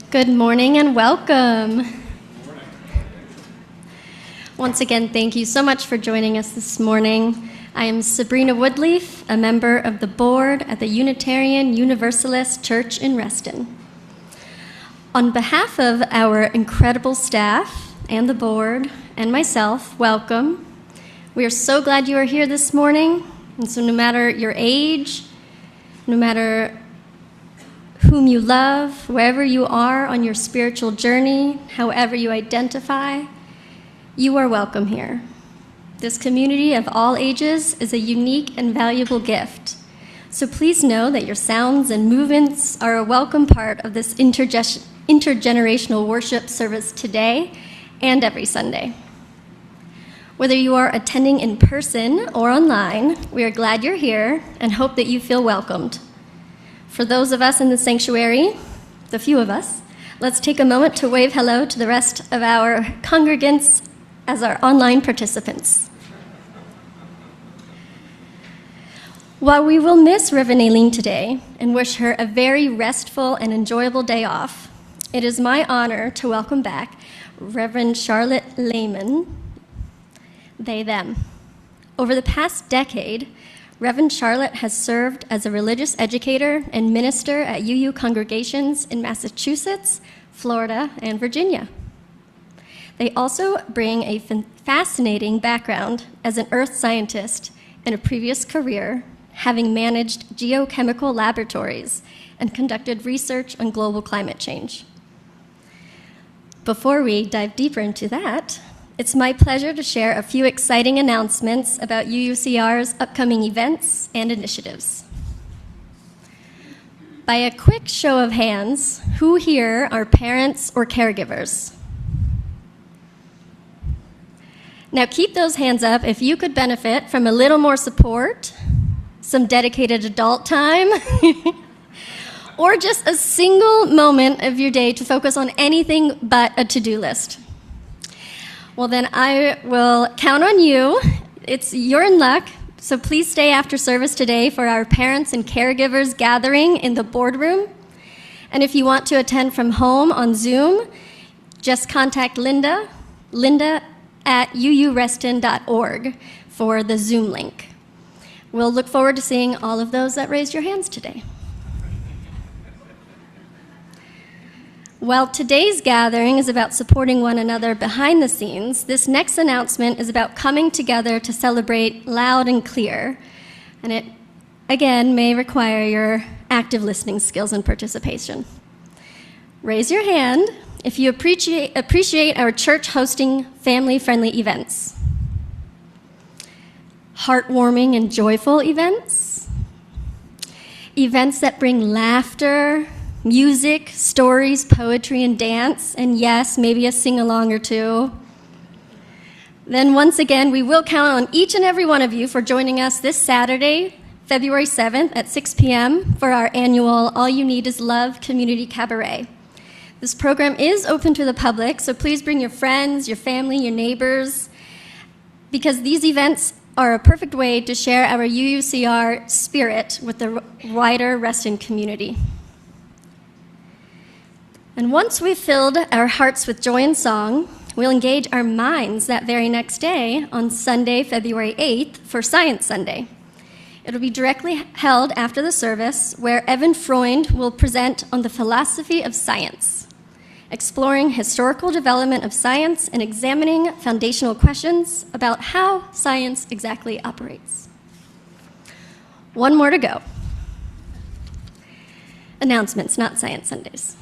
Good morning and welcome. Once again, thank you so much for joining us this morning. I am Sabrina Woodleaf, a member of the board at the Unitarian Universalist Church in Reston. On behalf of our incredible staff and the board and myself, welcome. We are so glad you are here this morning. And so no matter your age, no matter whom you love, wherever you are on your spiritual journey, however you identify, you are welcome here. This community of all ages is a unique and valuable gift. So please know that your sounds and movements are a welcome part of this intergenerational worship service today and every Sunday. Whether you are attending in person or online, we are glad you're here and hope that you feel welcomed. For those of us in the sanctuary, the few of us, let's take a moment to wave hello to the rest of our congregants as our online participants. While we will miss Reverend Aileen today and wish her a very restful and enjoyable day off, it is my honor to welcome back Reverend Charlotte Lehmann, they, them. Over the past decade, Reverend Charlotte has served as a religious educator and minister at UU congregations in Massachusetts, Florida, and Virginia. They also bring a fascinating background as an earth scientist in a previous career, having managed geochemical laboratories and conducted research on global climate change. Before we dive deeper into that, it's my pleasure to share a few exciting announcements about UUCR's upcoming events and initiatives. By a quick show of hands, who here are parents or caregivers? Now keep those hands up if you could benefit from a little more support, some dedicated adult time, or just a single moment of your day to focus on anything but a to-do list. Well, then I will count on you. You're in luck, so please stay after service today for our parents and caregivers gathering in the boardroom. And if you want to attend from home on Zoom, just contact Linda at uureston.org for the Zoom link. We'll look forward to seeing all of those that raised your hands today. While today's gathering is about supporting one another behind the scenes, this next announcement is about coming together to celebrate loud and clear. And it, again, may require your active listening skills and participation. Raise your hand if you appreciate our church hosting family-friendly events. Heartwarming and joyful events. Events that bring laughter, music, stories, poetry, and dance, and yes, maybe a sing-along or two. Then once again, we will count on each and every one of you for joining us this Saturday, February 7th at 6 p.m. for our annual All You Need Is Love Community Cabaret. This program is open to the public, so please bring your friends, your family, your neighbors, because these events are a perfect way to share our UUCR spirit with the wider Reston community. And once we've filled our hearts with joy and song, we'll engage our minds that very next day on Sunday, February 8th for Science Sunday. It'll be directly held after the service, where Evan Freund will present on the philosophy of science, exploring historical development of science and examining foundational questions about how science exactly operates. One more to go. Announcements, not Science Sundays.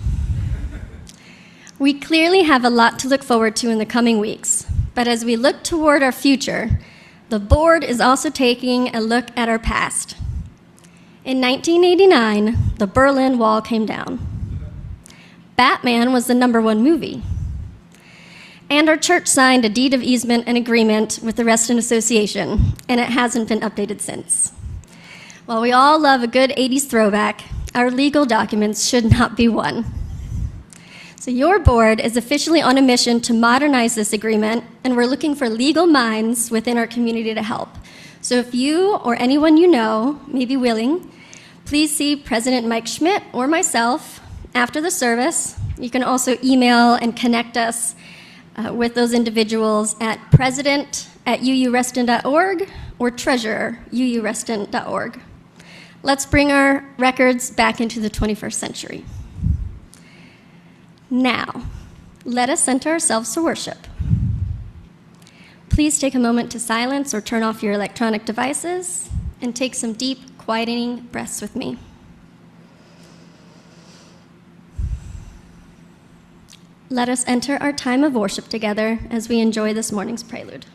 We clearly have a lot to look forward to in the coming weeks, but as we look toward our future, the board is also taking a look at our past. In 1989, the Berlin Wall came down. Batman was the #1 movie. And our church signed a deed of easement and agreement with the Reston Association, and it hasn't been updated since. While we all love a good 80s throwback, our legal documents should not be one. So your board is officially on a mission to modernize this agreement, and we're looking for legal minds within our community to help. So if you or anyone you know may be willing, please see President Mike Schmidt or myself after the service You can also email and connect us with those individuals at president@uureston.org or treasurer@uureston.org. Let's bring our records back into the 21st century. Now, let us center ourselves to worship. Please take a moment to silence or turn off your electronic devices and take some deep, quieting breaths with me. Let us enter our time of worship together as we enjoy this morning's prelude.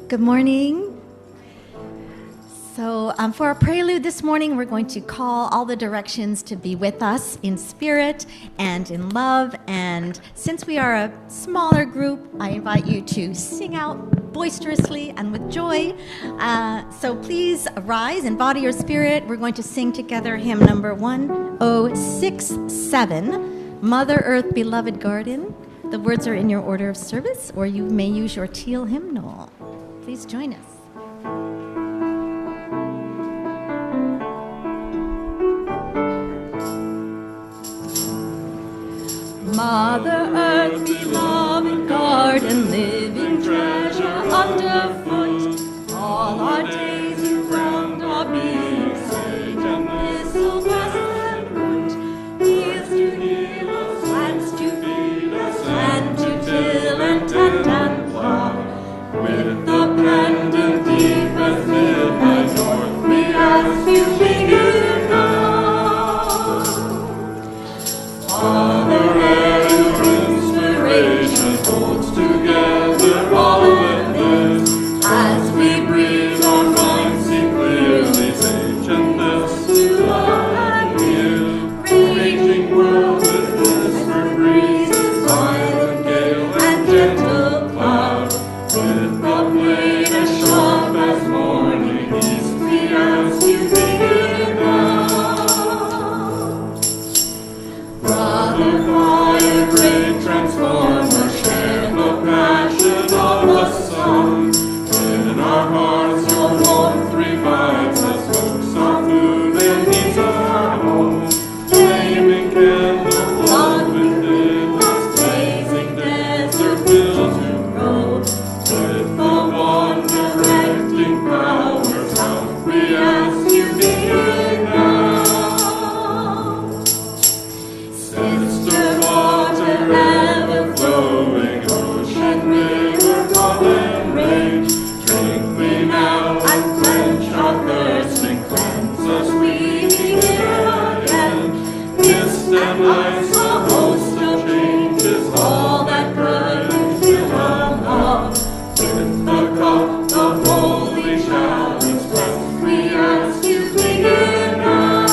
Good morning. So for our prelude this morning, we're going to call all the directions to be with us in spirit and in love. And since we are a smaller group, I invite you to sing out boisterously and with joy. So please rise in body or spirit. We're going to sing together hymn number 1067, Mother Earth, Beloved Garden. The words are in your order of service, or you may use your teal hymnal. Please join us. Mother Earth, beloved garden, living treasure underfoot, all our days you round our being, sage and thistle, grass and root, fields to heal us, lands to feed us, and to till and tend and plow. With the pendant deep as midnight north, we ask you begin now. Father, air your inspiration holds together all that lives. As we breathe, our minds see clearly, sage and this to love and give. Raging world with whispered breezes, violent gale and gentle cloud. With the blade as sharp as morning east, we ask you begin now. Brother fire, great transformer, share the passion of the sun. In our hearts your warmth revives us, cooks our food and heats our home. Flaming candle, love within us, blazing desert will to grow. With the one directing powers out, we ask you begin now. Sister water ever flowing, ocean river, golden rain, drink we now and quench our thirsting, cleanse us, we begin again. Mist and ice, a host of changes, all that burdens will unlock. With the cup of holy showers blessed, we ask you begin now.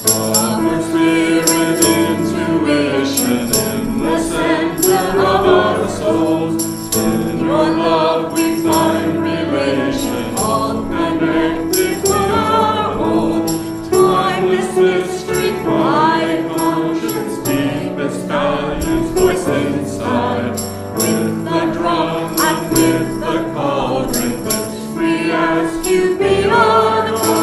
Father, Spirit, intuition in the center of our souls. In your love we find relation, all connected with our whole. Timeless mystery, quiet conscience, deepest values, voice inside. With the drum and with the cauldron, this we ask you be our guide.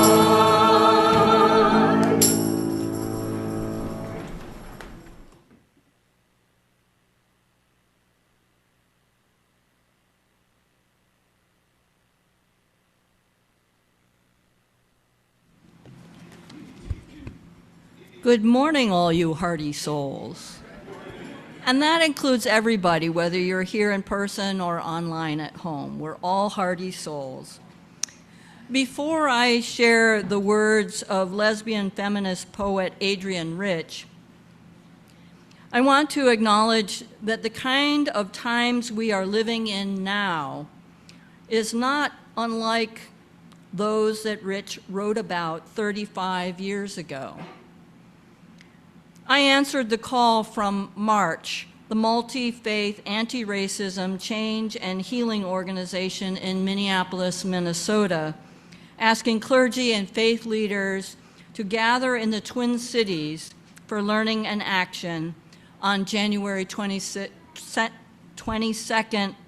Good morning, all you hearty souls. And that includes everybody, whether you're here in person or online at home. We're all hearty souls. Before I share the words of lesbian feminist poet Adrienne Rich, I want to acknowledge that the kind of times we are living in now is not unlike those that Rich wrote about 35 years ago. I answered the call from March, the multi-faith anti-racism change and healing organization in Minneapolis, Minnesota, asking clergy and faith leaders to gather in the Twin Cities for learning and action on January 22nd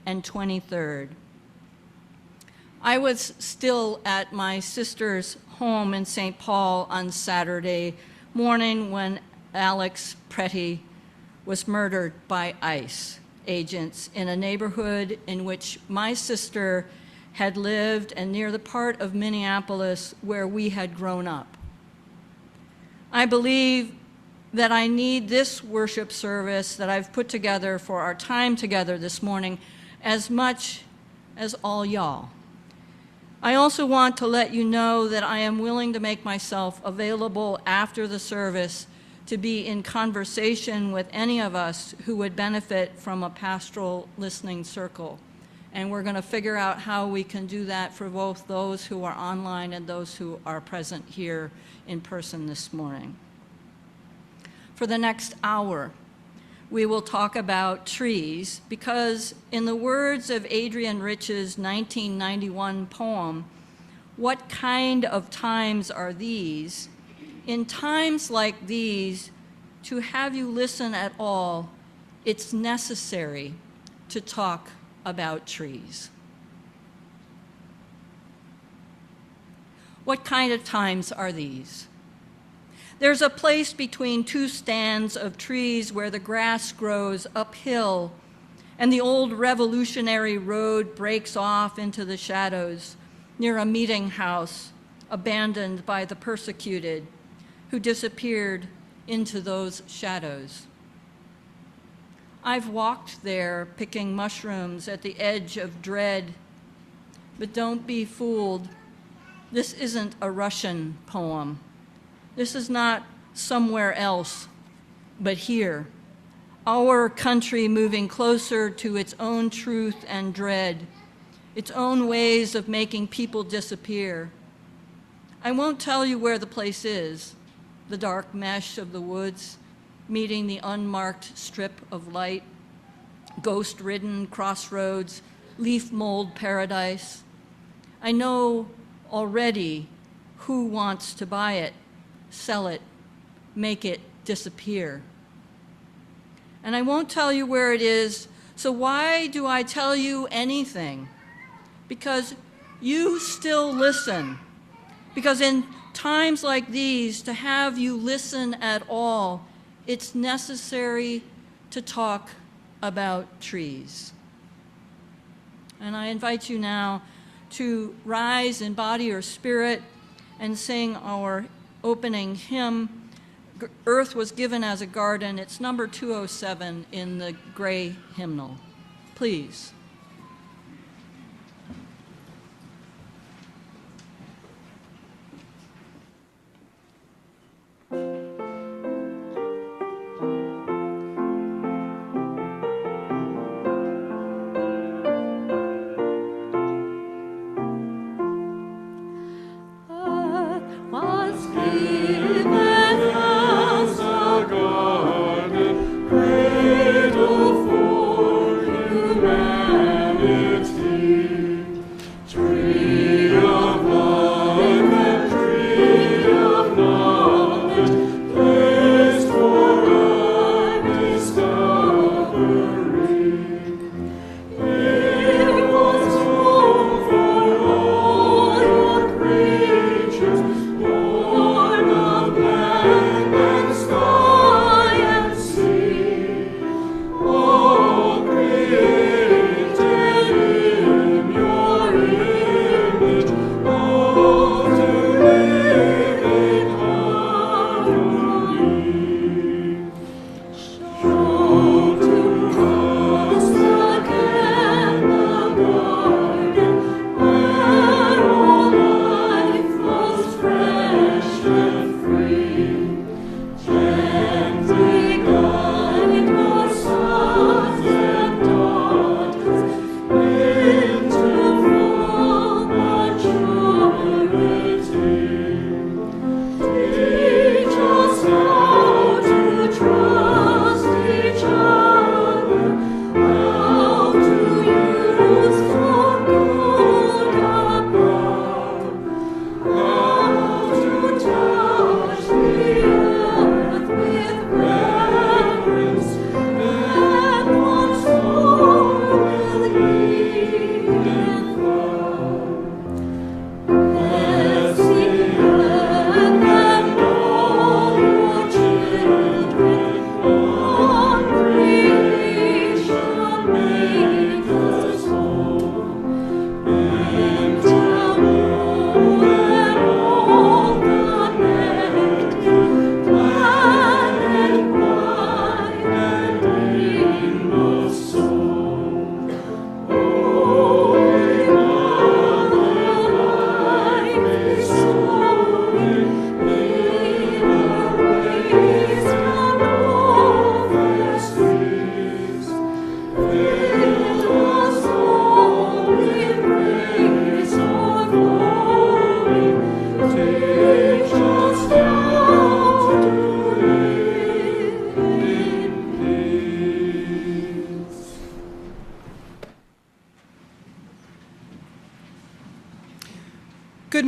and 23rd. I was still at my sister's home in St. Paul on Saturday morning when Alex Pretty was murdered by ICE agents in a neighborhood in which my sister had lived and near the part of Minneapolis where we had grown up. I believe that I need this worship service that I've put together for our time together this morning as much as all y'all. I also want to let you know that I am willing to make myself available after the service to be in conversation with any of us who would benefit from a pastoral listening circle. And we're going to figure out how we can do that for both those who are online and those who are present here in person this morning. For the next hour, we will talk about trees because, in the words of Adrienne Rich's 1991 poem, "What kind of times are these? In times like these, to have you listen at all, it's necessary to talk about trees." What kind of times are these? There's a place between two stands of trees where the grass grows uphill and the old revolutionary road breaks off into the shadows near a meeting house abandoned by the persecuted who disappeared into those shadows. I've walked there picking mushrooms at the edge of dread, but don't be fooled. This isn't a Russian poem. This is not somewhere else, but here. Our country moving closer to its own truth and dread, its own ways of making people disappear. I won't tell you where the place is, the dark mesh of the woods, meeting the unmarked strip of light, ghost-ridden crossroads, leaf mold paradise. I know already who wants to buy it, sell it, make it disappear. And I won't tell you where it is, so why do I tell you anything? Because you still listen. Because in times like these, to have you listen at all, it's necessary to talk about trees. And I invite you now to rise in body or spirit and sing our opening hymn, "Earth Was Given as a Garden." It's number 207 in the gray hymnal. Please. Cradle for humanity.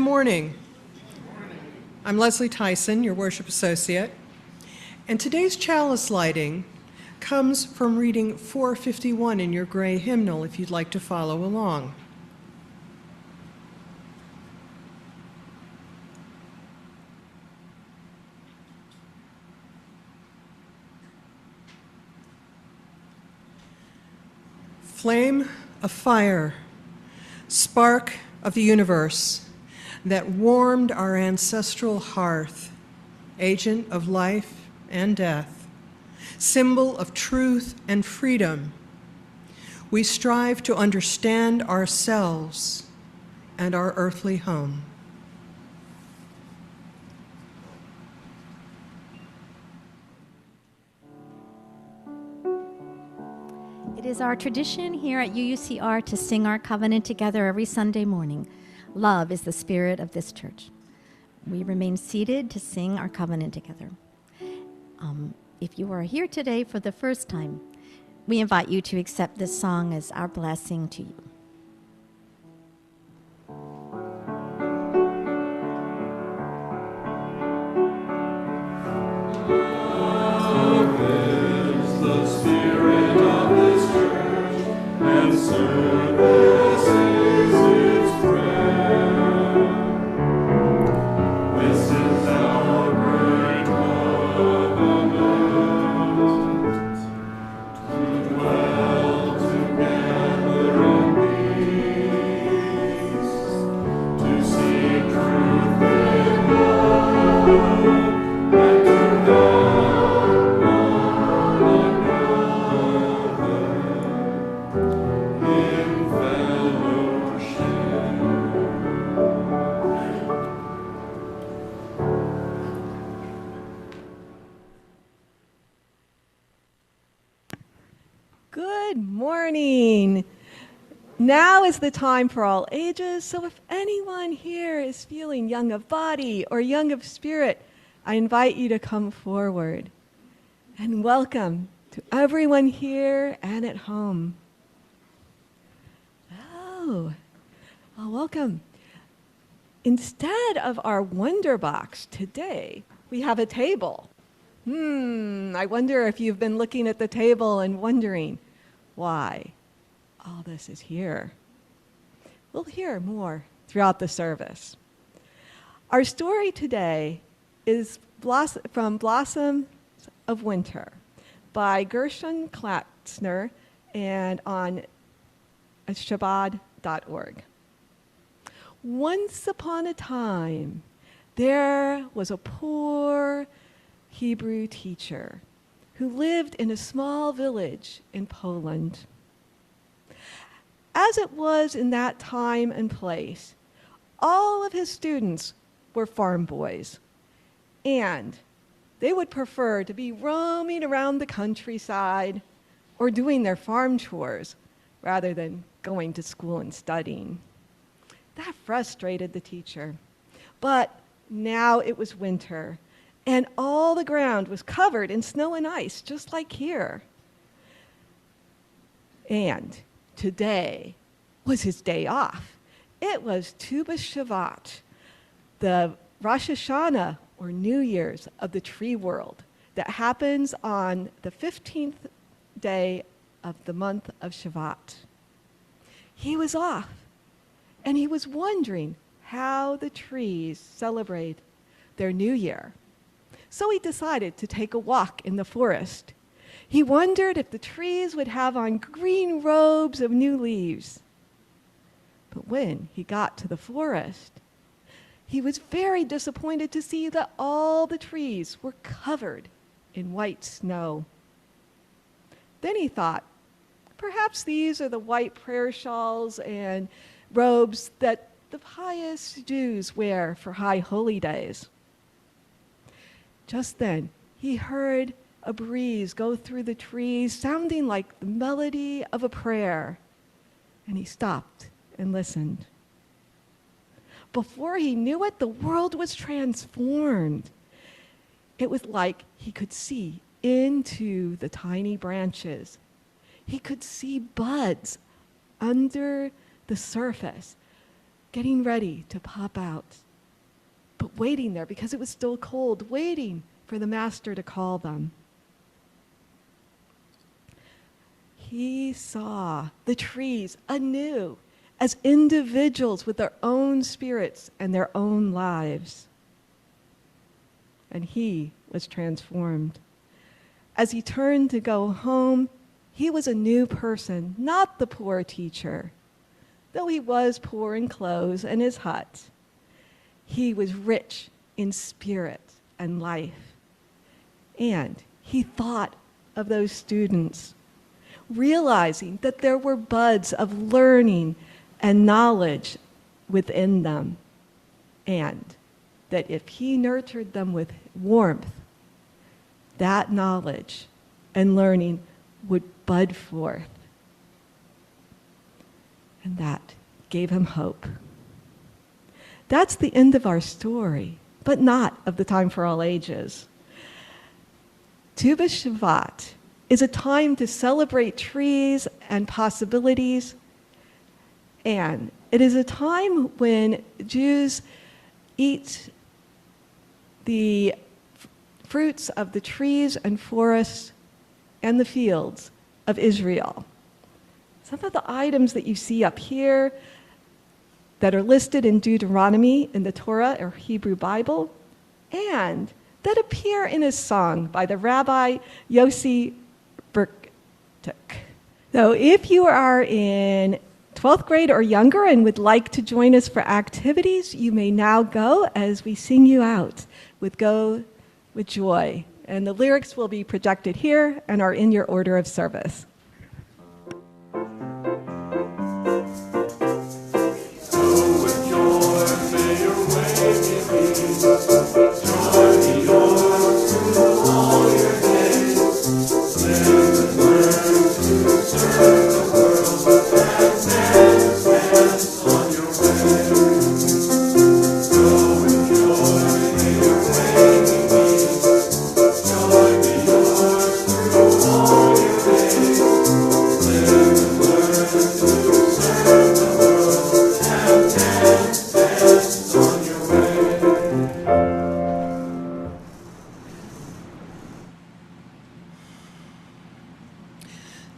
morning. I'm Leslie Tyson, your worship associate, and today's chalice lighting comes from reading 451 in your gray hymnal if you'd like to follow along. Flame of fire, spark of the universe that warmed our ancestral hearth, agent of life and death, symbol of truth and freedom, we strive to understand ourselves and our earthly home. It is our tradition here at UUCR to sing our covenant together every Sunday morning. Love is the spirit of this church. We remain seated to sing our covenant together. If you are here today for the first time, we invite you to accept this song as our blessing to you. Good morning. Now is the time for all ages, so if anyone here is feeling young of body or young of spirit, I invite you to come forward. And welcome to everyone here and at home. Oh, well, welcome. Instead of our wonder box today, we have a table. I wonder if you've been looking at the table and wondering why all this is here. We'll hear more throughout the service. Our story today is from Blossoms of Winter by Gershon Klatzner and on Shabbat.org. Once upon a time, there was a poor Hebrew teacher who lived in a small village in Poland. As it was in that time and place, all of his students were farm boys, and they would prefer to be roaming around the countryside or doing their farm chores rather than going to school and studying. That frustrated the teacher. But now it was winter, and all the ground was covered in snow and ice, just like here. And today was his day off. It was Tu B'Shavat, the Rosh Hashanah, or New Year's of the tree world, that happens on the 15th day of the month of Shavat. He was off, and he was wondering how the trees celebrate their new year. So he decided to take a walk in the forest. He wondered if the trees would have on green robes of new leaves. But when he got to the forest, he was very disappointed to see that all the trees were covered in white snow. Then he thought, perhaps these are the white prayer shawls and robes that the pious Jews wear for high holy days. Just then, he heard a breeze go through the trees, sounding like the melody of a prayer. And he stopped and listened. Before he knew it, the world was transformed. It was like he could see into the tiny branches. He could see buds under the surface. getting ready to pop out, but waiting there because it was still cold, waiting for the master to call them. He saw the trees anew as individuals with their own spirits and their own lives. And he was transformed. As he turned to go home, he was a new person, not the poor teacher. Though he was poor in clothes and his hut, he was rich in spirit and life. And he thought of those students, realizing that there were buds of learning and knowledge within them, and that if he nurtured them with warmth, that knowledge and learning would bud forth. And that gave him hope. That's the end of our story, but not of the time for all ages. Tu B'Shvat is a time to celebrate trees and possibilities, and it is a time when Jews eat the fruits of the trees and forests and the fields of Israel. Some of the items that you see up here that are listed in Deuteronomy in the Torah or Hebrew Bible, and that appear in a song by the Rabbi Yossi Berktuk. So if you are in 12th grade or younger and would like to join us for activities, you may now go as we sing you out with Go with Joy. And the lyrics will be projected here and are in your order of service.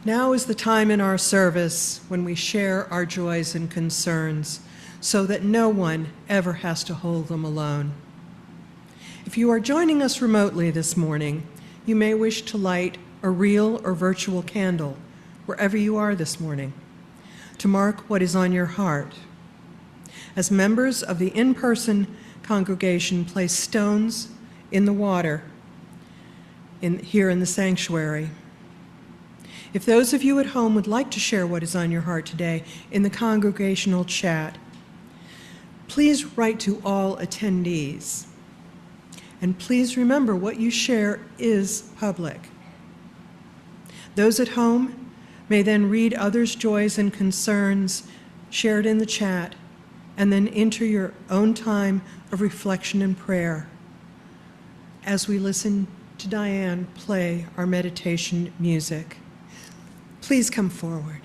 Now is the time in our service when we share our joys and concerns so that no one ever has to hold them alone. If you are joining us remotely this morning, you may wish to light a real or virtual candle wherever you are this morning to mark what is on your heart. As members of the in-person congregation place stones in the water here in the sanctuary. If those of you at home would like to share what is on your heart today in the congregational chat, please write to all attendees. And please remember what you share is public. Those at home may then read others' joys and concerns shared in the chat and then enter your own time of reflection and prayer as we listen to Diane play our meditation music. Please come forward.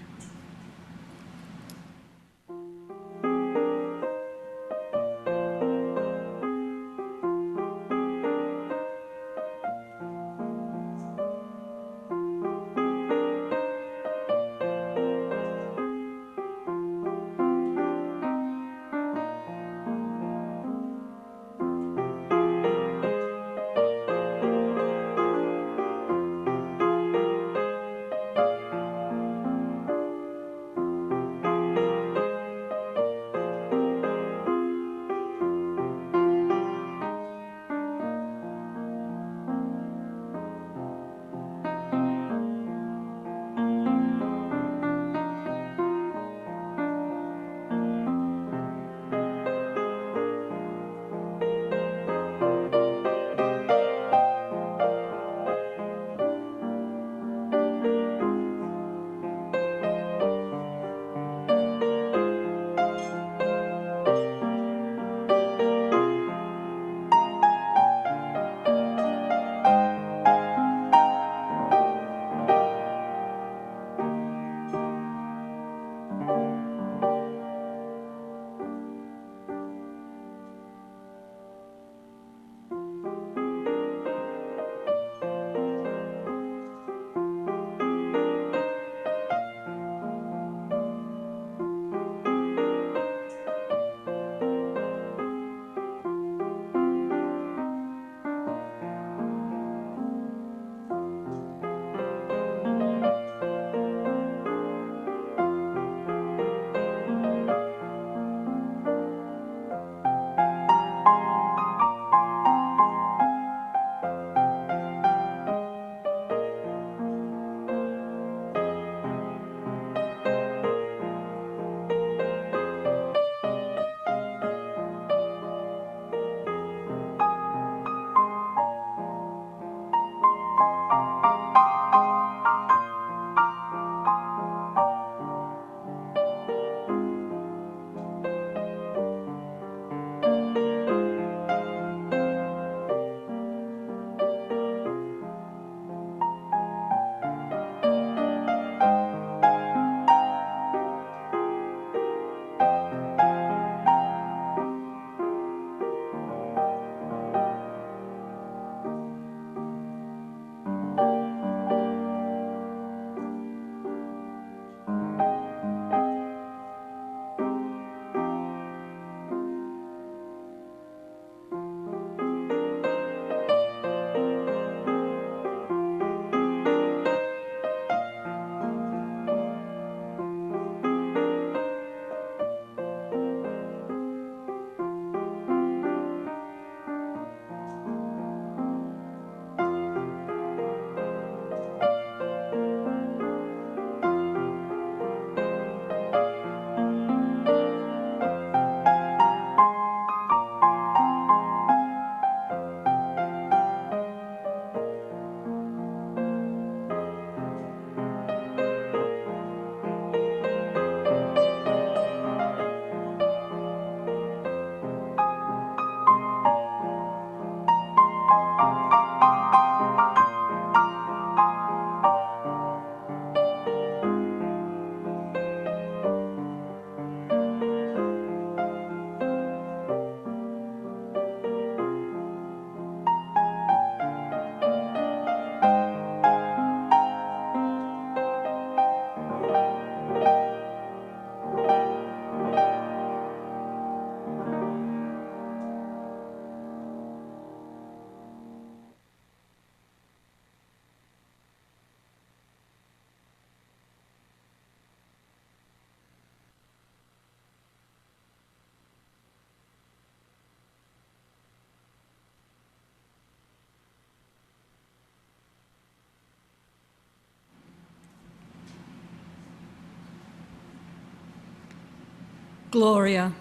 Gloria,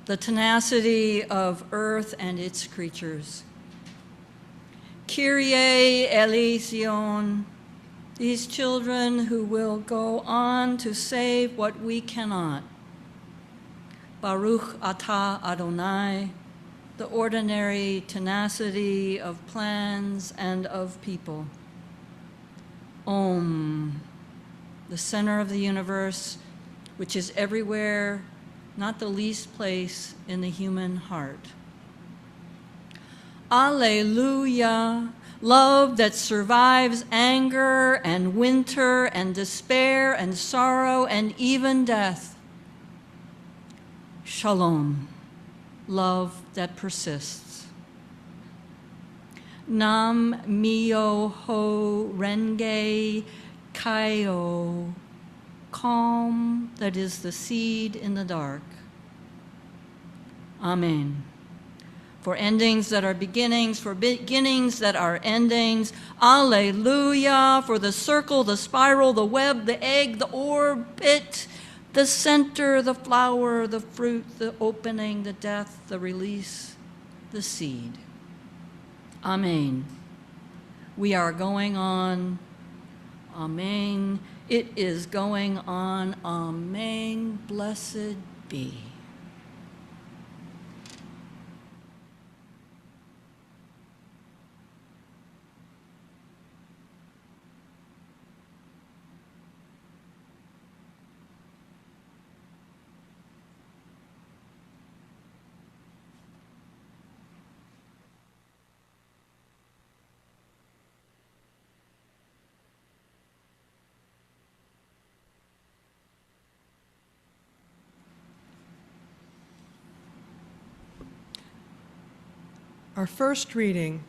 the tenacity of earth and its creatures. Kyrie eleison, these children who will go on to save what we cannot. Baruch atah Adonai, the ordinary tenacity of plans and of people. Om, the center of the universe, which is everywhere, not the least place in the human heart. Alleluia, love that survives anger and winter and despair and sorrow and even death. Shalom, love that persists. Nam myo ho renge kaio, calm that is the seed in the dark. Amen. For endings that are beginnings, for beginnings that are endings. Alleluia. For the circle, the spiral, the web, the egg, the orbit, the center, the flower, the fruit, the opening, the death, the release, the seed. Amen. We are going on. Amen. It is going on. Amen. Blessed be. Our first reading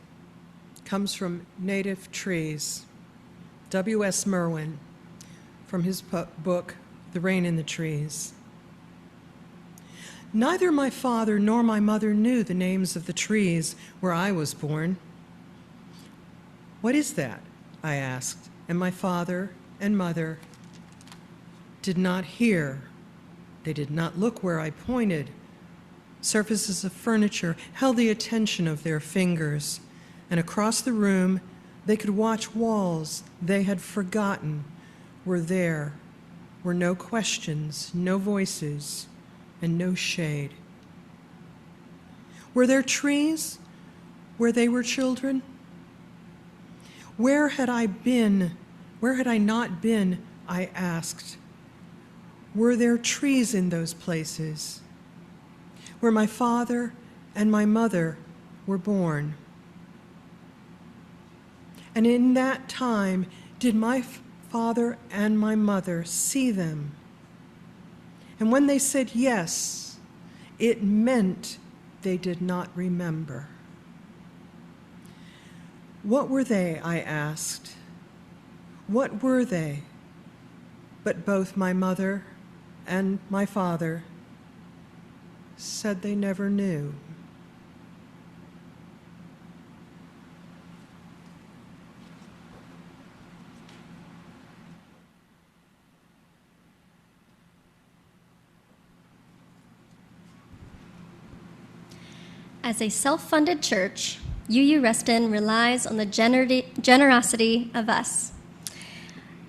comes from Native Trees, W.S. Merwin, from his book, The Rain in the Trees. Neither my father nor my mother knew the names of the trees where I was born. What is that? I asked, and my father and mother did not hear. They did not look where I pointed. Surfaces of furniture held the attention of their fingers, and across the room they could watch walls they had forgotten were there, were no questions, no voices, and no shade. Were there trees where they were children? Where had I been? Where had I not been? I asked. Were there trees in those places where my father and my mother were born? And in that time, did my father and my mother see them? And when they said yes, it meant they did not remember. What were they, I asked? What were they? But both my mother and my father said they never knew. As a self-funded church, UU Reston relies on the generosity of us,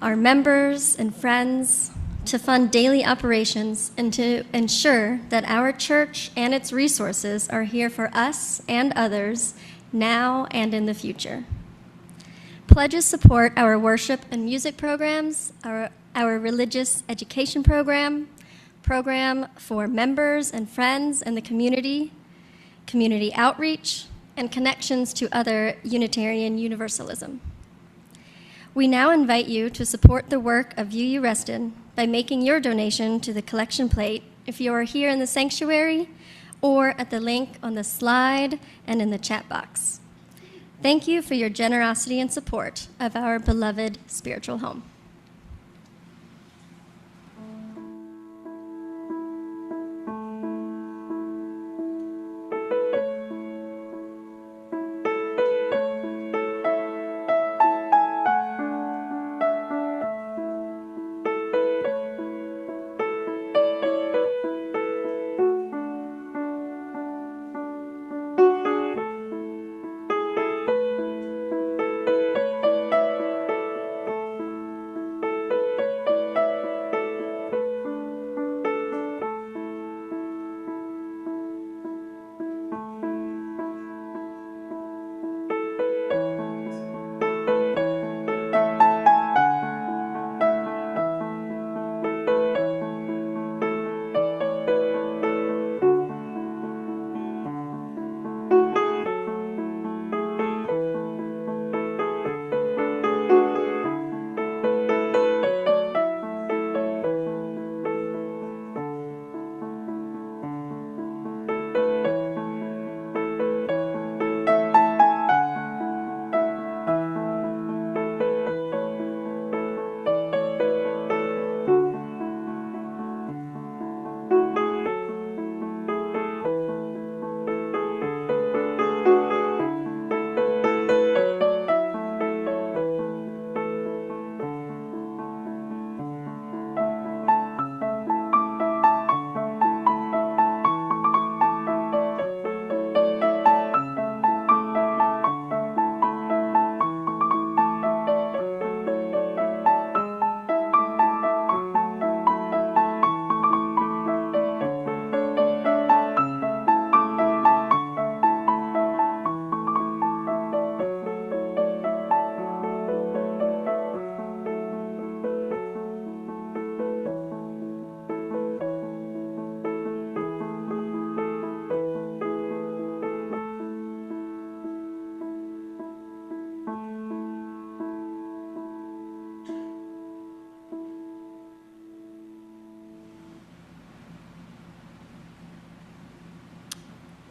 our members and friends, to fund daily operations and to ensure that our church and its resources are here for us and others now and in the future. Pledges support our worship and music programs, our religious education program for members and friends in the community outreach, and connections to other Unitarian Universalism. We now invite you to support the work of UU Reston by making your donation to the collection plate if you are here in the sanctuary or at the link on the slide and in the chat box. Thank you for your generosity and support of our beloved spiritual home.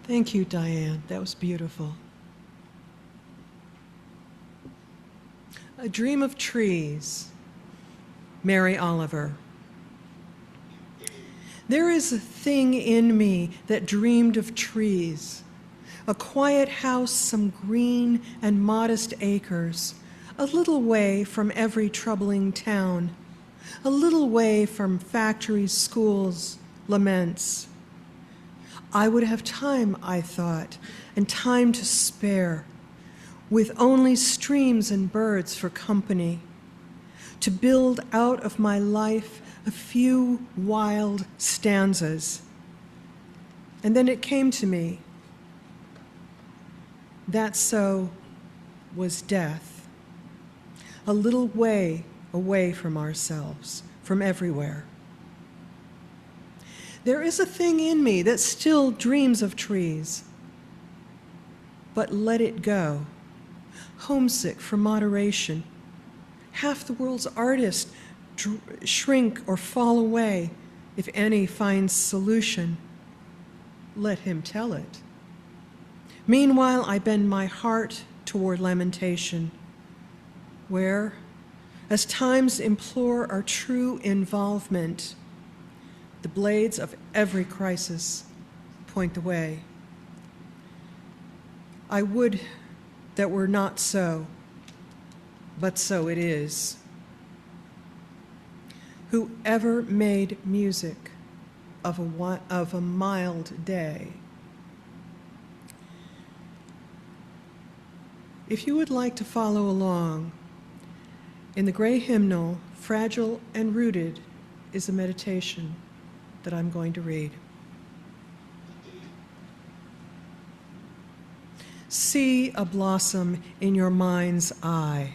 Thank you, Diane. That was beautiful. A Dream of Trees, Mary Oliver. There is a thing in me that dreamed of trees, a quiet house, some green and modest acres, a little way from every troubling town, a little way from factories, schools, laments. I would have time, I thought, and time to spare, with only streams and birds for company, to build out of my life a few wild stanzas. And then it came to me. That so was death, a little way away from ourselves, from everywhere. There is a thing in me that still dreams of trees, but let it go, homesick for moderation. Half the world's artists shrink or fall away if any finds solution. Let him tell it. Meanwhile, I bend my heart toward lamentation, where, as times implore our true involvement, the blades of every crisis point the way. I would that were not so, but so it is. Whoever made music of a mild day? If you would like to follow along, in the gray hymnal, Fragile and Rooted, is a meditation that I'm going to read. See a blossom in your mind's eye.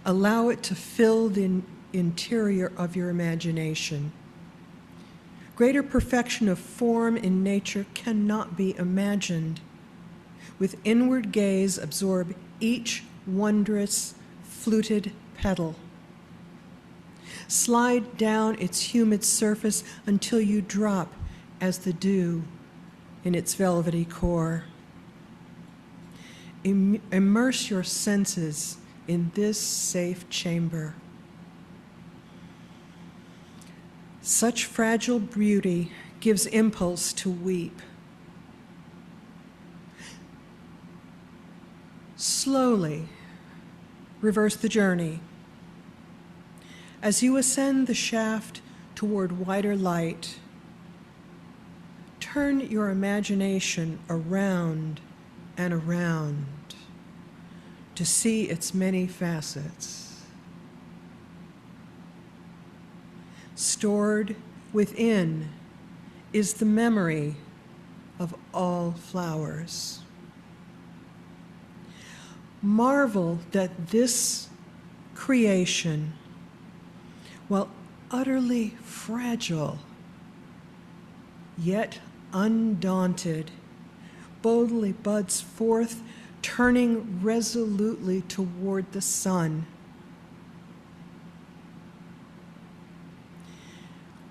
Allow it to fill the interior of your imagination. Greater perfection of form in nature cannot be imagined. With inward gaze, absorb each wondrous fluted petal. Slide down its humid surface until you drop as the dew in its velvety core. Immerse your senses in this safe chamber. Such fragile beauty gives impulse to weep. Slowly reverse the journey. As you ascend the shaft toward wider light, turn your imagination around and around to see its many facets. Stored within is the memory of all flowers. Marvel that this creation, while utterly fragile, yet undaunted, boldly buds forth, turning resolutely toward the sun.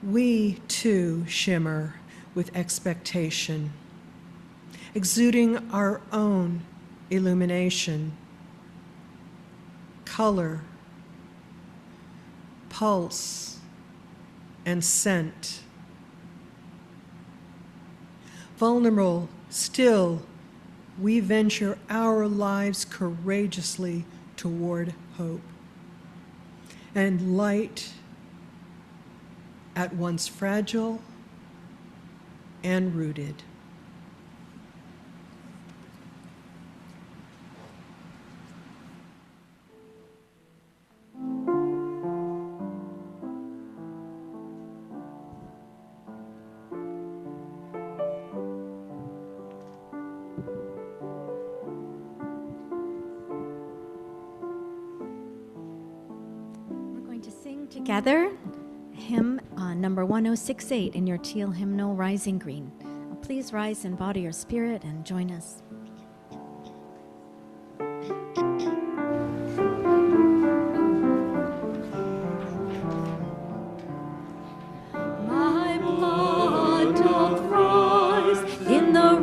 We, too, shimmer with expectation, exuding our own illumination, color, pulse, and scent. Vulnerable, still, we venture our lives courageously toward hope. And light, at once fragile and rooted. Together, hymn number 1068 in your teal hymnal, Rising Green. Please rise in body or spirit and join us. My blood doth rise in the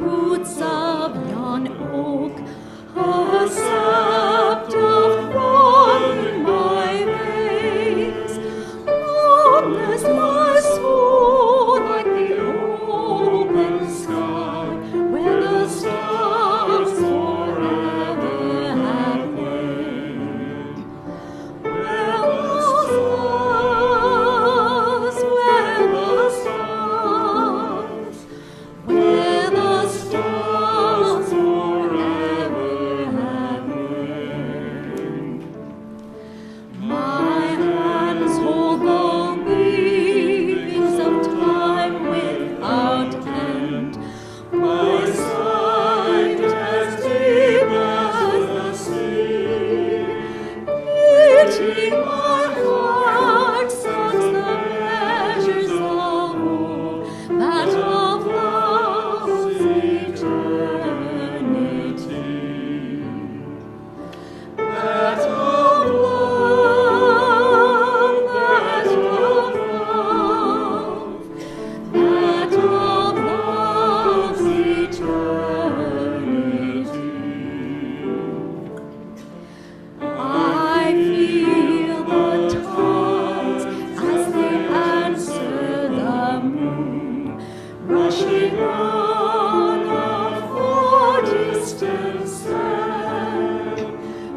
still stand.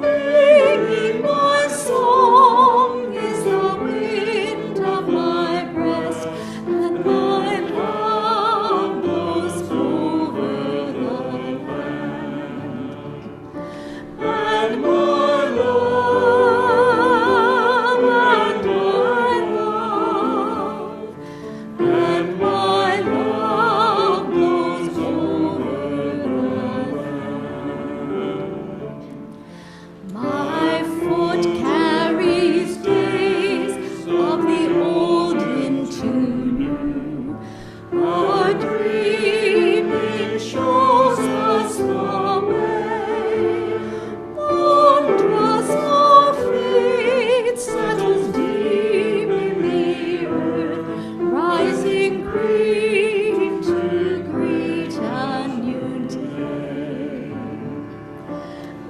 Ringing my song is the wind of my breast, and my love blows over the land. And my love, and my love blows over the land. My foot carries days of the old into new. Our dreaming shows us the way. Wondrous our fate settles deep in the earth, rising green to greet a new day.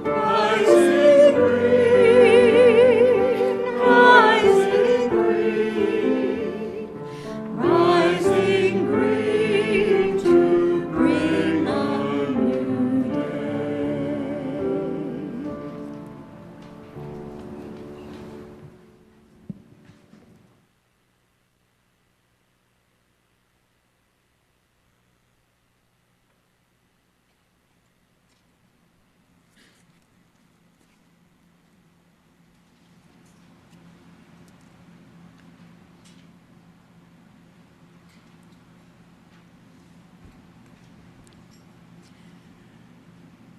Rising green, rising green, rising green to bring a new day.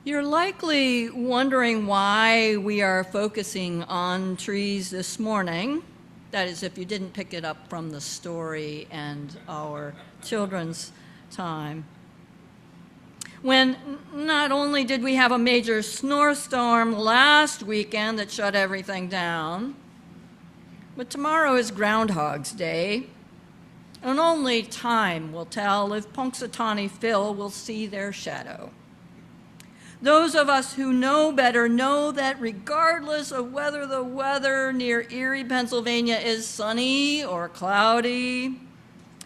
You're likely wondering why we are focusing on trees this morning. That is, if you didn't pick it up from the story and our children's time. When not only did we have a major snowstorm last weekend that shut everything down, but tomorrow is Groundhog's Day, and only time will tell if Punxsutawney Phil will see their shadow. Those of us who know better know that regardless of whether the weather near Erie, Pennsylvania is sunny or cloudy,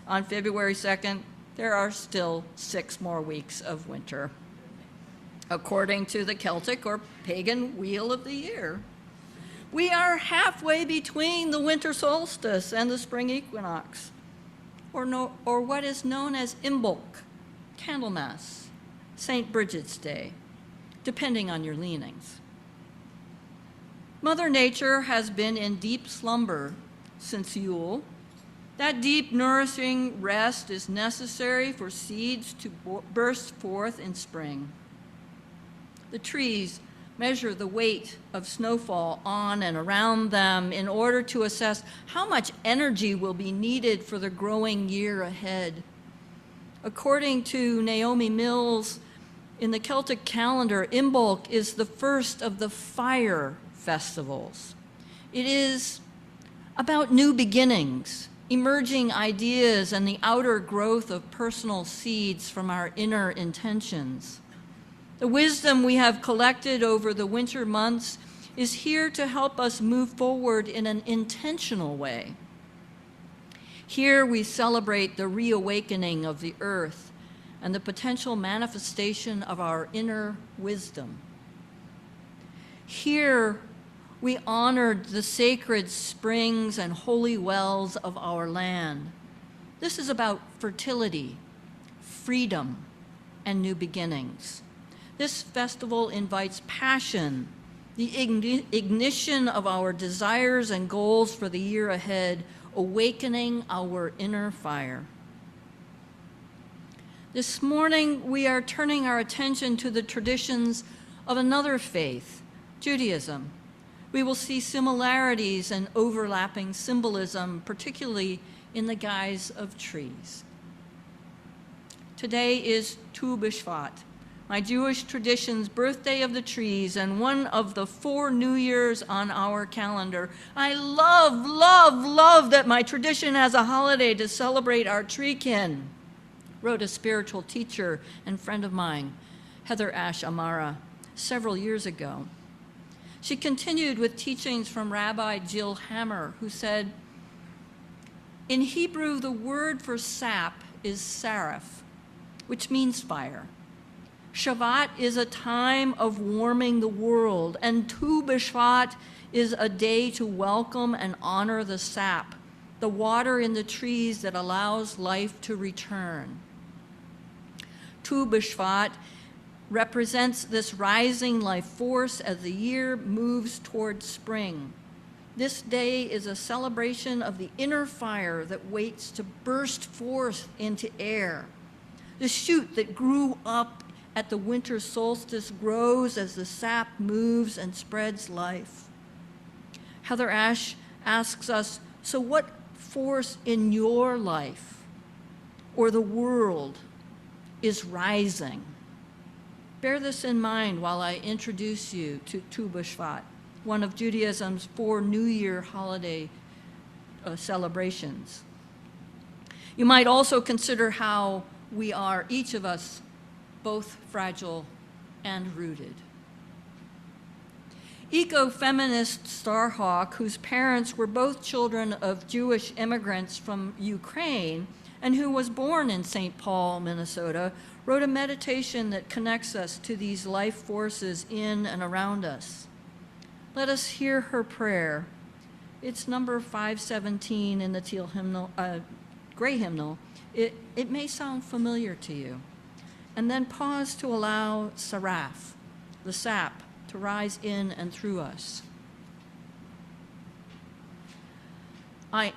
on February 2nd, there are still 6 more weeks of winter, according to the Celtic or pagan wheel of the year. We are halfway between the winter solstice and the spring equinox, or what is known as Imbolc, Candlemas, St. Bridget's Day, depending on your leanings. Mother Nature has been in deep slumber since Yule. That deep, nourishing rest is necessary for seeds to burst forth in spring. The trees measure the weight of snowfall on and around them in order to assess how much energy will be needed for the growing year ahead. According to Naomi Mills, in the Celtic calendar, Imbolc is the first of the fire festivals. It is about new beginnings, emerging ideas, and the outer growth of personal seeds from our inner intentions. The wisdom we have collected over the winter months is here to help us move forward in an intentional way. Here we celebrate the reawakening of the earth and the potential manifestation of our inner wisdom. Here, we honored the sacred springs and holy wells of our land. This is about fertility, freedom, and new beginnings. This festival invites passion, the ignition of our desires and goals for the year ahead, awakening our inner fire. This morning, we are turning our attention to the traditions of another faith, Judaism. We will see similarities and overlapping symbolism, particularly in the guise of trees. Today is Tu B'Shvat, my Jewish tradition's birthday of the trees, and one of the 4 New Years on our calendar. I love that my tradition has a holiday to celebrate our treekin, wrote a spiritual teacher and friend of mine, Heather Ash Amara, several years ago. She continued with teachings from Rabbi Jill Hammer, who said, in Hebrew, the word for sap is saraf, which means fire. Shavat is a time of warming the world, and Tu B'Shvat is a day to welcome and honor the sap, the water in the trees that allows life to return. Tu B'Shvat represents this rising life force as the year moves towards spring. This day is a celebration of the inner fire that waits to burst forth into air. The shoot that grew up at the winter solstice grows as the sap moves and spreads life. Heather Ash asks us, so what force in your life or the world is rising? Bear this in mind while I introduce you to Tu B'Shvat, one of Judaism's 4 New Year holiday celebrations. You might also consider how we are, each of us, both fragile and rooted. Eco-feminist Starhawk, whose parents were both children of Jewish immigrants from Ukraine and who was born in St. Paul, Minnesota, wrote a meditation that connects us to these life forces in and around us. Let us hear her prayer. It's number 517 in the teal hymnal, gray hymnal. It may sound familiar to you. And then pause to allow saraf, the sap, to rise in and through us. I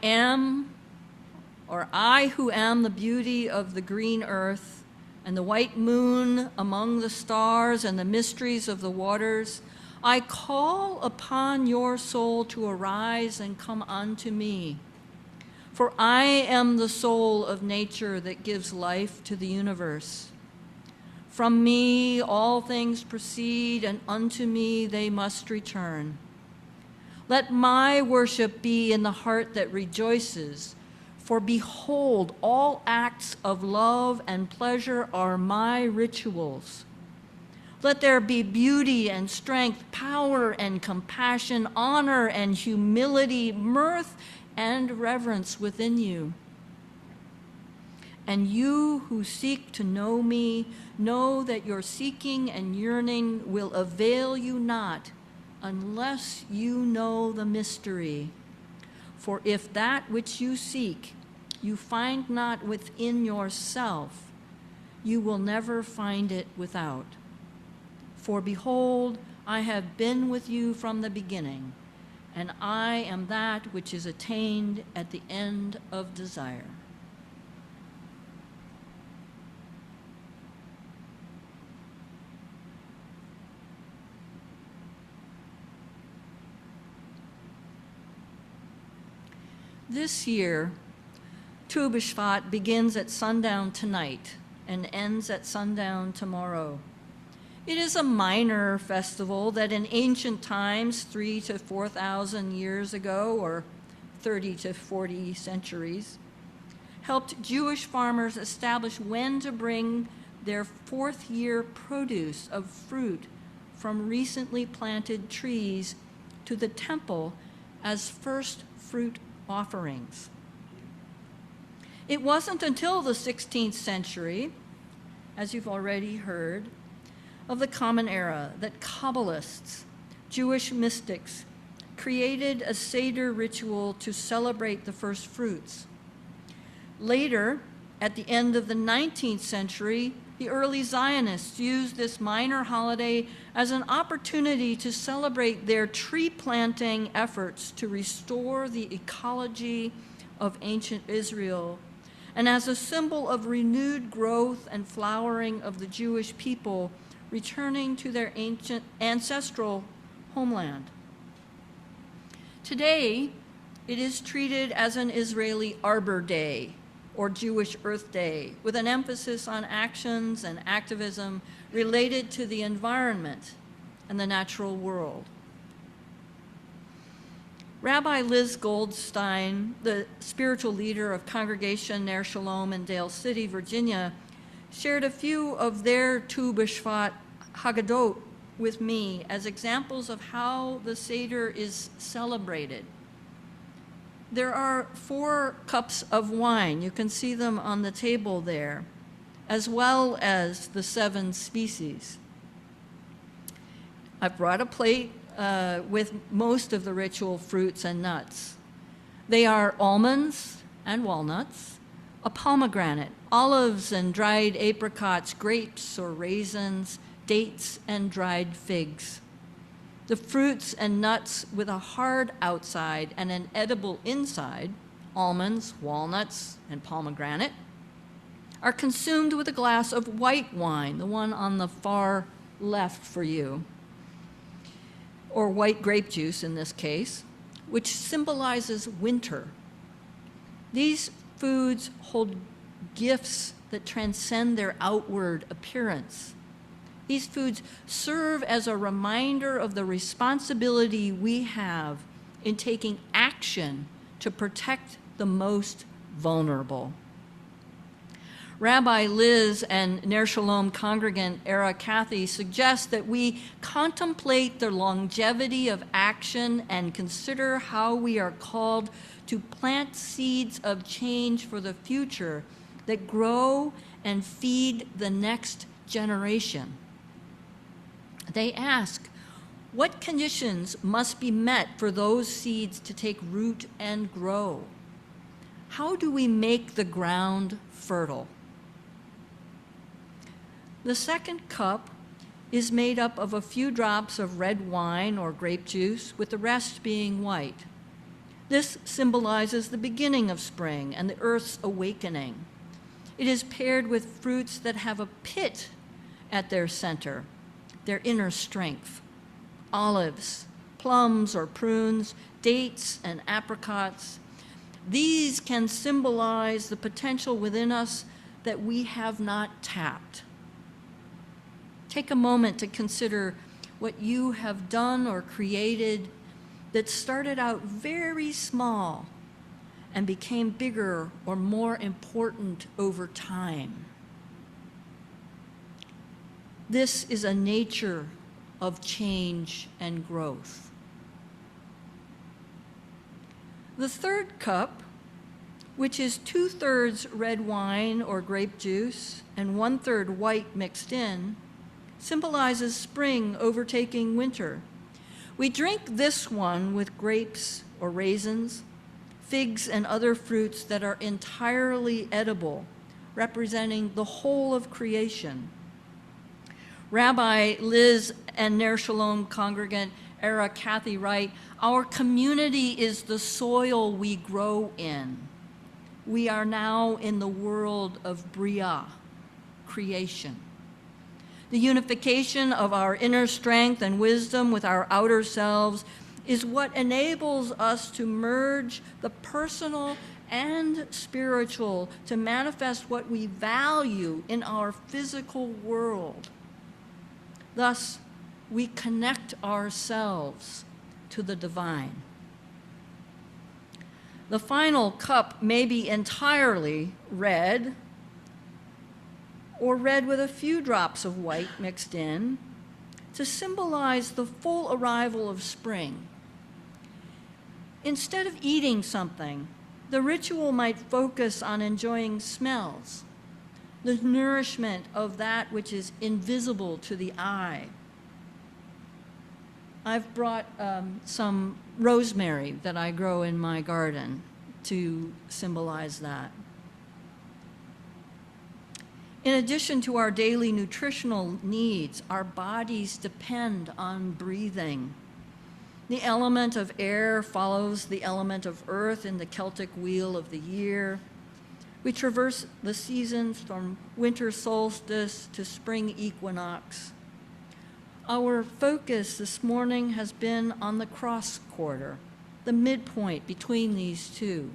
who am the beauty of the green earth and the white moon among the stars and the mysteries of the waters, I call upon your soul to arise and come unto me. For I am the soul of nature that gives life to the universe. From me all things proceed, and unto me they must return. Let my worship be in the heart that rejoices, for behold, all acts of love and pleasure are my rituals. Let there be beauty and strength, power and compassion, honor and humility, mirth and reverence within you. And you who seek to know me, know that your seeking and yearning will avail you not unless you know the mystery. For if that which you seek you find not within yourself, you will never find it without. For behold, I have been with you from the beginning, and I am that which is attained at the end of desire. This year, Tu B'Shvat begins at sundown tonight and ends at sundown tomorrow. It is a minor festival that in ancient times, 3,000 to 4,000 years ago, or 30 to 40 centuries, helped Jewish farmers establish when to bring their 4th year produce of fruit from recently planted trees to the temple as first fruit offerings. It wasn't until the 16th century, as you've already heard, of the Common Era that Kabbalists, Jewish mystics, created a Seder ritual to celebrate the first fruits. Later, at the end of the 19th century, the early Zionists used this minor holiday as an opportunity to celebrate their tree planting efforts to restore the ecology of ancient Israel, and as a symbol of renewed growth and flowering of the Jewish people returning to their ancient ancestral homeland. Today, it is treated as an Israeli Arbor Day, or Jewish Earth Day, with an emphasis on actions and activism related to the environment and the natural world. Rabbi Liz Goldstein, the spiritual leader of Congregation Ner Shalom in Dale City, Virginia, shared a few of their Tu B'Shvat Haggadot with me as examples of how the Seder is celebrated. There are 4 cups of wine. You can see them on the table there. as well as the 7 species. I've brought a plate with most of the ritual fruits and nuts. They are almonds and walnuts, a pomegranate, olives and dried apricots, grapes or raisins, dates and dried figs. The fruits and nuts with a hard outside and an edible inside, almonds, walnuts, and pomegranate, are consumed with a glass of white wine, the one on the far left for you, or white grape juice in this case, which symbolizes winter. These foods hold gifts that transcend their outward appearance. These foods serve as a reminder of the responsibility we have in taking action to protect the most vulnerable. Rabbi Liz and Ner Shalom congregant Era Kathy suggest that we contemplate the longevity of action and consider how we are called to plant seeds of change for the future that grow and feed the next generation. They ask, what conditions must be met for those seeds to take root and grow? How do we make the ground fertile? The second cup is made up of a few drops of red wine or grape juice, with the rest being white. This symbolizes the beginning of spring and the earth's awakening. It is paired with fruits that have a pit at their center, their inner strength. Olives, plums or prunes, dates and apricots. These can symbolize the potential within us that we have not tapped. Take a moment to consider what you have done or created that started out very small and became bigger or more important over time. This is a nature of change and growth. The third cup, which is 2/3 red wine or grape juice and 1/3 white mixed in, symbolizes spring overtaking winter. We drink this one with grapes or raisins, figs and other fruits that are entirely edible, representing the whole of creation. Rabbi Liz and Ner Shalom congregant Era Kathy write, our community is the soil we grow in. We are now in the world of Bria, creation. The unification of our inner strength and wisdom with our outer selves is what enables us to merge the personal and spiritual to manifest what we value in our physical world. Thus, we connect ourselves to the divine. The final cup may be entirely red, or red with a few drops of white mixed in, to symbolize the full arrival of spring. Instead of eating something, the ritual might focus on enjoying smells, the nourishment of that which is invisible to the eye. I've brought some rosemary that I grow in my garden to symbolize that. In addition to our daily nutritional needs, our bodies depend on breathing. The element of air follows the element of earth in the Celtic wheel of the year. We traverse the seasons from winter solstice to spring equinox. Our focus this morning has been on the cross quarter, the midpoint between these two.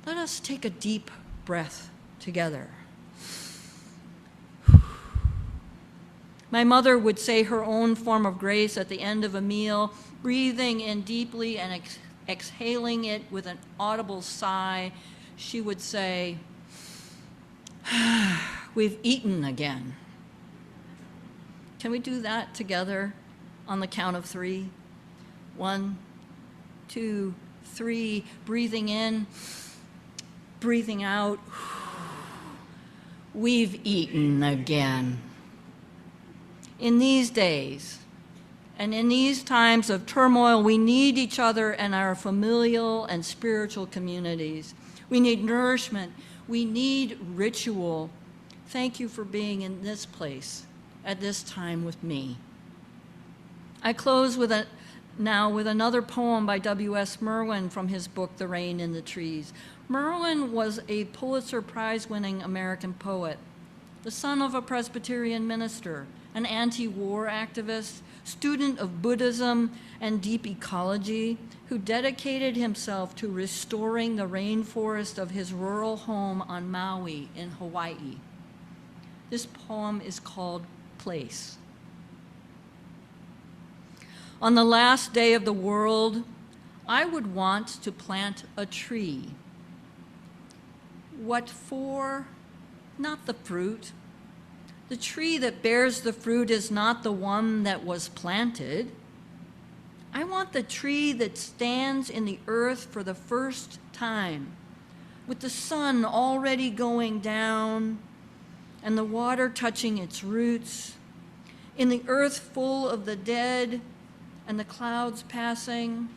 Let us take a deep breath together. My mother would say her own form of grace at the end of a meal, breathing in deeply and exhaling it with an audible sigh. She would say, we've eaten again. Can we do that together on the count of 3? 1, 2, 3, breathing in, breathing out. we've eaten again. In these days, and in these times of turmoil, we need each other and our familial and spiritual communities. We need nourishment. We need ritual. Thank you for being in this place at this time with me. I close now with another poem by W.S. Merwin from his book, The Rain in the Trees. Merwin was a Pulitzer Prize-winning American poet, the son of a Presbyterian minister, an anti-war activist, student of Buddhism and deep ecology, who dedicated himself to restoring the rainforest of his rural home on Maui in Hawaii. This poem is called Place. On the last day of the world, I would want to plant a tree. What for? Not the fruit. The tree that bears the fruit is not the one that was planted. I want the tree that stands in the earth for the first time, with the sun already going down and the water touching its roots, in the earth full of the dead and the clouds passing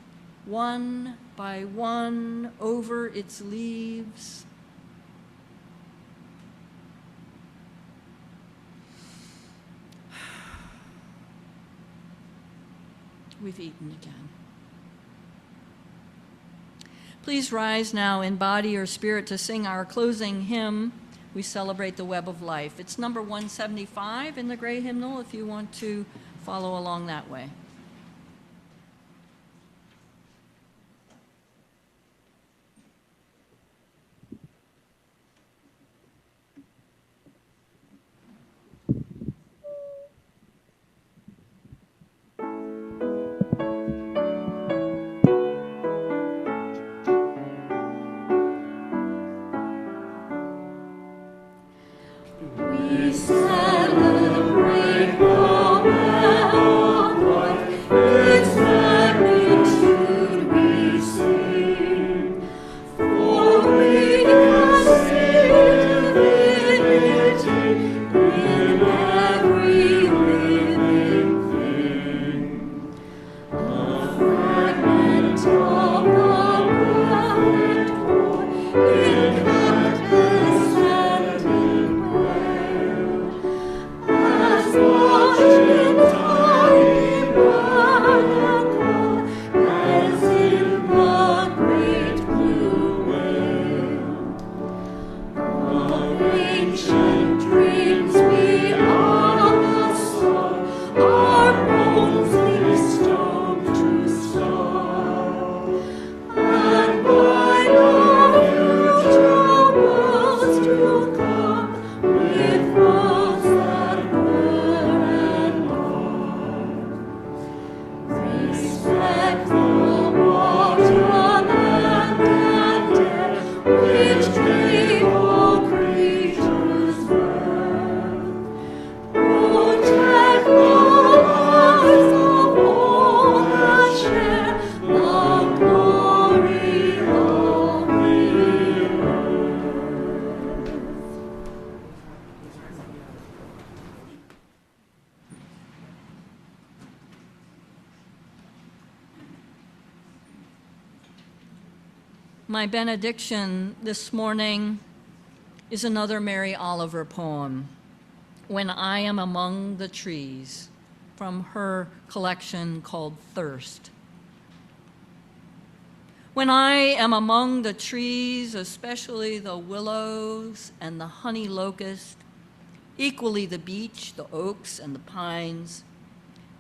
one by one over its leaves. We've eaten again. Please rise now in body or spirit to sing our closing hymn. We celebrate the web of life. It's number 175 in the gray hymnal if you want to follow along that way. We celebrate the web of life, its magnitude we sing. For we can see divinity in every living thing. A fragment of the perfect whole, it kept the standing as much in time miracle as in the great blue whale. Of ancient dreams we are the soul, our bones leave stone to stone, and by the future worlds to come, with worlds that were and are. Respect the water, land, and air, which gave all creatures birth. Protect the lives of all that share the glory of the earth. My benediction this morning is another Mary Oliver poem, When I Am Among the Trees, from her collection called Thirst. When I am among the trees, especially the willows and the honey locust, equally the beech, the oaks, and the pines,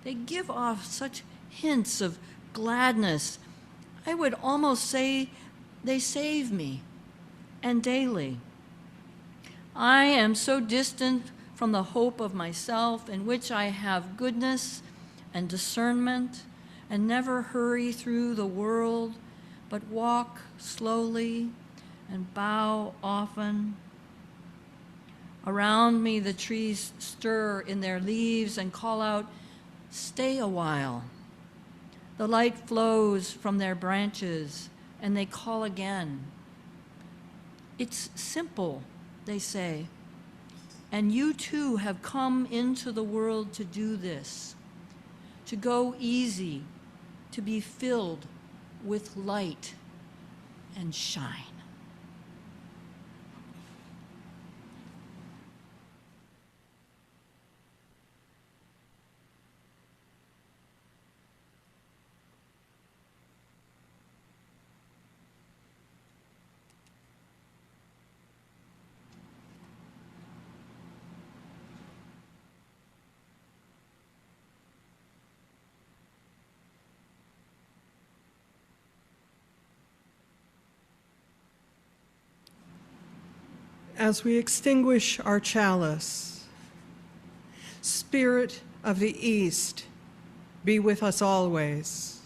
they give off such hints of gladness. I would almost say they save me, and daily. I am so distant from the hope of myself in which I have goodness and discernment and never hurry through the world, but walk slowly and bow often. Around me the trees stir in their leaves and call out, "Stay a while." The light flows from their branches and they call again. It's simple, they say. And you too have come into the world to do this, to go easy, to be filled with light and shine. As we extinguish our chalice, Spirit of the East, be with us always.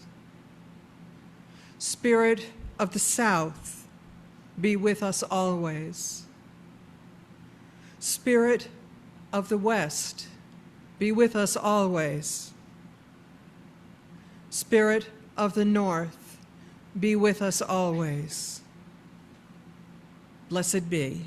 Spirit of the South, be with us always. Spirit of the West, be with us always. Spirit of the North, be with us always. Blessed be.